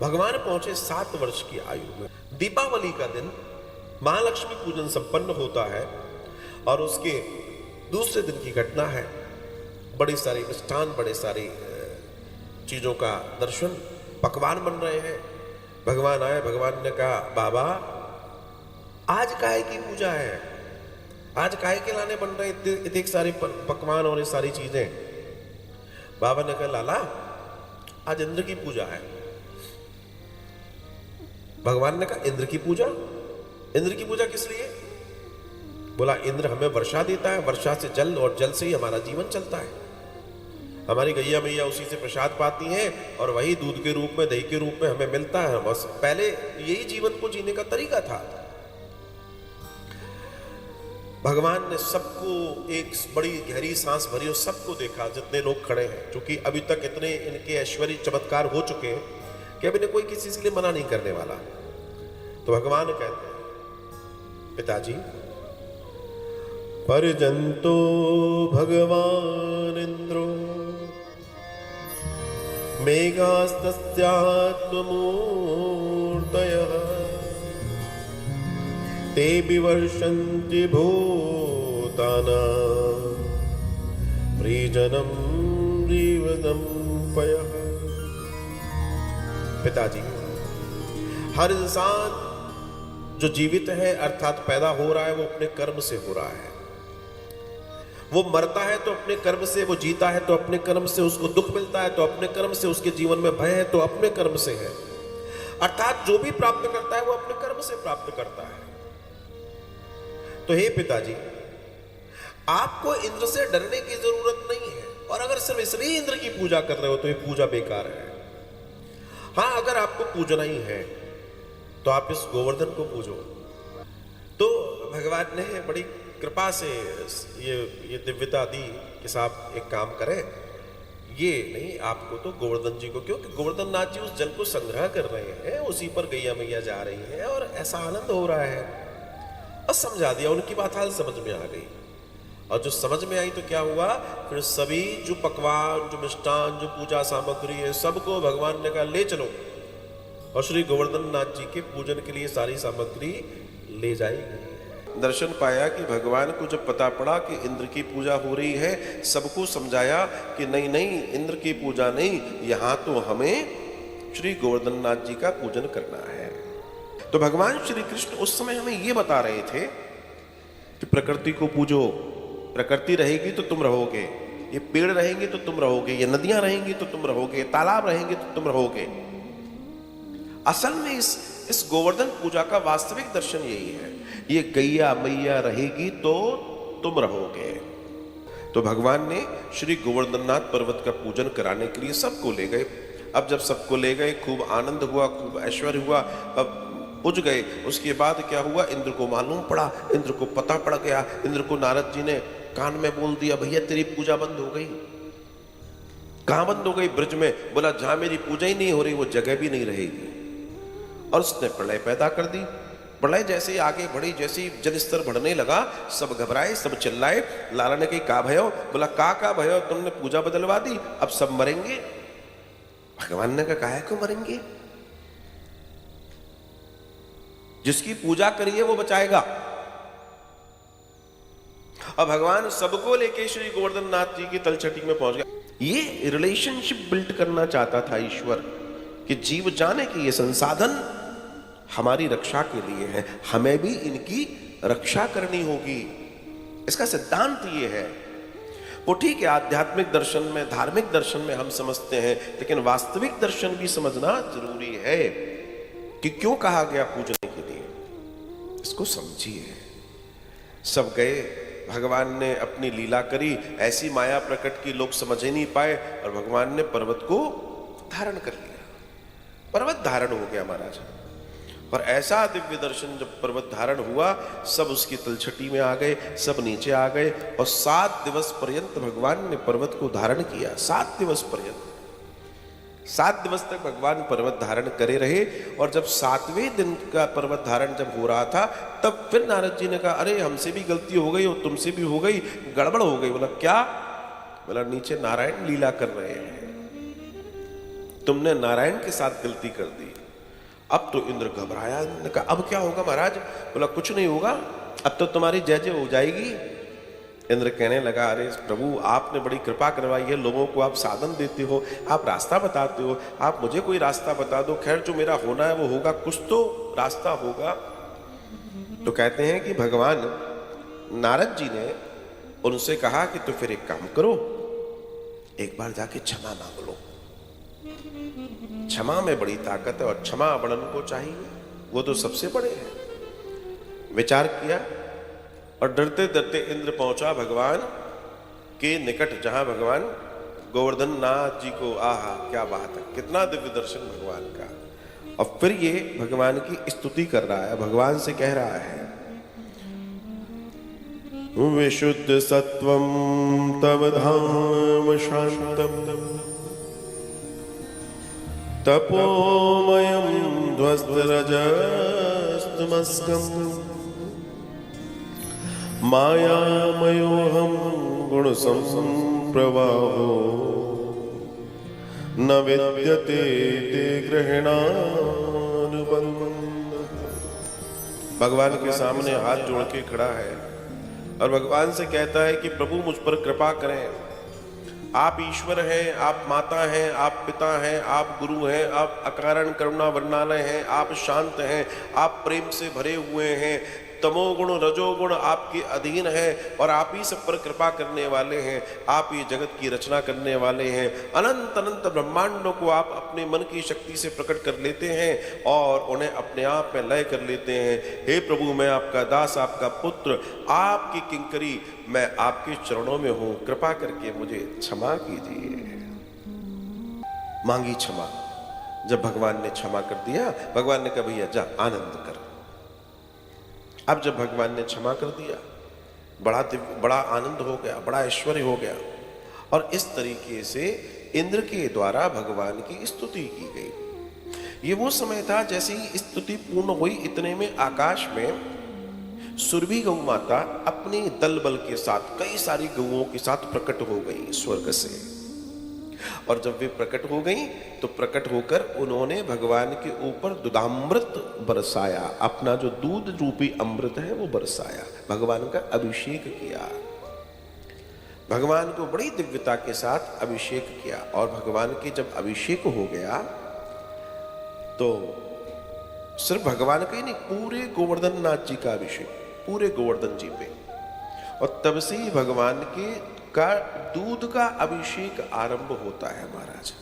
भगवान पहुंचे 7 वर्ष की आयु में। दीपावली का दिन महालक्ष्मी पूजन संपन्न होता है और उसके दूसरे दिन की घटना है। बड़ी सारी मिष्ठान, बड़े सारी चीजों का दर्शन, पकवान बन रहे हैं। भगवान आए, भगवान ने कहा बाबा आज काहे की पूजा है, आज काहे के लाने बन रहे इतने सारे पकवान और ये सारी चीजें। बाबा ने कहा लाला आज इंद्र की पूजा है। भगवान ने कहा इंद्र की पूजा? इंद्र की पूजा किस लिए? बोला इंद्र हमें वर्षा देता है, वर्षा से जल और जल से ही हमारा जीवन चलता है। हमारी गैया मैया उसी से प्रसाद पाती हैं और वही दूध के रूप में, दही के रूप में हमें मिलता है। बस पहले यही जीवन को जीने का तरीका था। भगवान ने सबको एक बड़ी गहरी सांस भरी और सबको देखा जितने लोग खड़े हैं, क्योंकि अभी तक इतने इनके ऐश्वर्य चमत्कार हो चुके हैं कि अब इन्हें कोई किसी के लिए मना नहीं करने वाला। तो भगवान कहते हैं पिताजी परिजंतो भगवान इंद्रो मेघास्तस्यात्ममूर्तयः ते विवर्षन्ति भूतानां प्रिजनं जीवदम्पयः। पिताजी हर इंसान जो जीवित है अर्थात पैदा हो रहा है वो अपने कर्म से हो रहा है। वो मरता है तो अपने कर्म से, वो जीता है तो अपने कर्म से, उसको दुख मिलता है तो अपने कर्म से, उसके जीवन में भय है तो अपने कर्म से है। अर्थात जो भी प्राप्त करता है वो अपने कर्म से प्राप्त करता है। तो हे पिताजी आपको इंद्र से डरने की जरूरत नहीं है, और अगर सिर्फ इसलिए इंद्र की पूजा कर रहे हो तो ये पूजा बेकार है। हाँ अगर आपको पूजना ही है तो आप इस गोवर्धन को पूजो। तो भगवान ने बड़ी कृपा से ये दिव्यता दी कि साहब एक काम करें, ये नहीं आपको तो गोवर्धन जी को, क्योंकि गोवर्धन नाथ जी उस जल को संग्रह कर रहे हैं, उसी पर गैया मैया जा रही है और ऐसा आनंद हो रहा है। और समझा दिया, उनकी बात हाल समझ में आ गई। और जो समझ में आई तो क्या हुआ, फिर सभी जो पकवान, जो मिष्ठान, जो पूजा सामग्री है सबको भगवान ने कहा ले चलो और श्री गोवर्धन नाथ जी के पूजन के लिए सारी सामग्री ले जाएगी। दर्शन पाया कि भगवान को जब पता पड़ा कि इंद्र की पूजा हो रही है, सबको समझाया कि नहीं नहीं इंद्र की पूजा नहीं, यहाँ तो हमें श्री गोवर्धन नाथ जी का पूजन करना है। तो भगवान श्री कृष्ण उस समय हमें ये बता रहे थे कि प्रकृति को पूजो, प्रकृति रहेगी तो तुम रहोगे, ये पेड़ रहेंगे तो तुम रहोगे, ये नदियां रहेंगी तो तुम रहोगे, तालाब रहेंगे तो तुम रहोगे। असल में इस गोवर्धन पूजा का वास्तविक दर्शन यही है, ये गैया मैया रहेगी तो तुम रहोगे। तो भगवान ने श्री गोवर्धननाथ पर्वत का पूजन कराने के लिए सबको ले गए। अब जब सबको ले गए खूब आनंद हुआ, खूब ऐश्वर्य हुआ, अब पूज गए। उसके बाद क्या हुआ, इंद्र को मालूम पड़ा, इंद्र को पता पड़ गया। इंद्र को नारद जी ने कान में बोल दिया भैया तेरी पूजा बंद हो गई। कहां बंद हो गई? ब्रज में। बोला जहां मेरी पूजा ही नहीं हो रही वो जगह भी नहीं रहेगी। और उसने प्रलय पैदा कर दी। प्रलय जैसे ही आगे बढ़ी, जैसे ही जल स्तर बढ़ने लगा, सब घबराए, सब चिल्लाए। लाला ने कही का भयो? बोला का भयो? तुमने पूजा बदलवा दी, अब सब मरेंगे। भगवान ने कहा काहे को मरेंगे? जिसकी पूजा करिए वो बचाएगा। अब भगवान सबको लेके श्री गोवर्धन नाथ जी की तलछटी में पहुंच गया। ये रिलेशनशिप बिल्ड करना चाहता था ईश्वर कि जीव जाने कि ये संसाधन हमारी रक्षा के लिए है, हमें भी इनकी रक्षा करनी होगी। इसका सिद्धांत ये है। वो ठीक है आध्यात्मिक दर्शन में, धार्मिक दर्शन में हम समझते हैं, लेकिन वास्तविक दर्शन भी समझना जरूरी है कि क्यों कहा गया पूजने के लिए। इसको समझिए। सब गए, भगवान ने अपनी लीला करी, ऐसी माया प्रकट की लोग समझ ही नहीं पाए और भगवान ने पर्वत को धारण कर लिया। पर्वत धारण हो गया महाराज। और ऐसा दिव्य दर्शन जब पर्वत धारण हुआ, सब उसकी तलछटी में आ गए, सब नीचे आ गए और 7 दिवस पर्यंत भगवान ने पर्वत को धारण किया। 7 दिवस पर्यंत, 7 दिवस तक भगवान पर्वत धारण करे रहे। और जब 7वें दिन का पर्वत धारण जब हो रहा था, तब फिर नारद जी ने कहा अरे हमसे भी गलती हो गई और तुमसे भी हो गई, गड़बड़ हो गई। बोला क्या? बोला नीचे नारायण लीला कर रहे हैं। तुमने नारायण के साथ गलती कर दी। अब तो इंद्र घबराया, ने कहा अब क्या होगा महाराज? बोला कुछ नहीं होगा, अब तो तुम्हारी जय जय हो जाएगी। इंद्र कहने लगा, अरे प्रभु आपने बड़ी कृपा करवाई है, लोगों को आप साधन देते हो, आप रास्ता बताते हो, आप मुझे कोई रास्ता बता दो, खैर जो मेरा होना है वो होगा, कुछ तो रास्ता होगा। तो कहते हैं कि भगवान नारद जी ने उनसे कहा कि तो फिर एक काम करो, एक बार जाके क्षमा मांग लो। क्षमा में बड़ी ताकत है और क्षमा वर्णन को चाहिए, वो तो सबसे बड़े हैं। विचार किया और डरते डरते इंद्र पहुंचा भगवान के निकट, जहां भगवान गोवर्धन नाथ जी को, आहा क्या बात है, कितना दिव्य दर्शन भगवान का। और फिर ये भगवान की स्तुति कर रहा है, भगवान से कह रहा है, विशुद्ध सत्वं तव धाम शांतम तपोमयं ध्वस्तरजस्तमस्कं मायामयोऽहं गुणसंप्रवाहो न विद्यते ते ग्रहणानुबन्धः। भगवान के सामने हाथ जोड़ के खड़ा है और भगवान से कहता है कि प्रभु मुझ पर कृपा करें, आप ईश्वर हैं, आप माता हैं, आप पिता हैं, आप गुरु हैं, आप अकारण करुणा वर्णालय हैं, आप शांत हैं, आप प्रेम से भरे हुए हैं, तमोगुण रजोगुण आपके अधीन है और आप ही सब पर कृपा करने वाले हैं, आप ये जगत की रचना करने वाले हैं। अनंत अनंत ब्रह्मांडों को आप अपने मन की शक्ति से प्रकट कर लेते हैं और उन्हें अपने आप में लय कर लेते हैं। हे प्रभु, मैं आपका दास, आपका पुत्र, आपकी किंकरी, मैं आपके चरणों में हूं, कृपा करके मुझे क्षमा कीजिए। मांगी क्षमा। जब भगवान ने क्षमा कर दिया, भगवान ने कहा भैया जा आनंद कर। अब जब भगवान ने क्षमा कर दिया, बड़ा आनंद हो गया, बड़ा ऐश्वर्य हो गया। और इस तरीके से इंद्र के द्वारा भगवान की स्तुति की गई। ये वो समय था जैसे ही स्तुति पूर्ण हुई, इतने में आकाश में सुरभि गौ माता अपने दल बल के साथ, कई सारी गौओं के साथ प्रकट हो गई स्वर्ग से। और जब वे प्रकट हो गई तो प्रकट होकर उन्होंने भगवान के ऊपर दुधामृत बरसाया, अपना जो दूध रूपी अमृत है वो बरसाया, भगवान का अभिषेक किया। भगवान को बड़ी दिव्यता के साथ अभिषेक किया। और भगवान के जब अभिषेक हो गया तो सिर्फ भगवान का ही नहीं, पूरे गोवर्धन नाथ जी का अभिषेक, पूरे गोवर्धन जी पे। और तब से ही भगवान के का दूध का अभिषेक आरंभ होता है महाराज।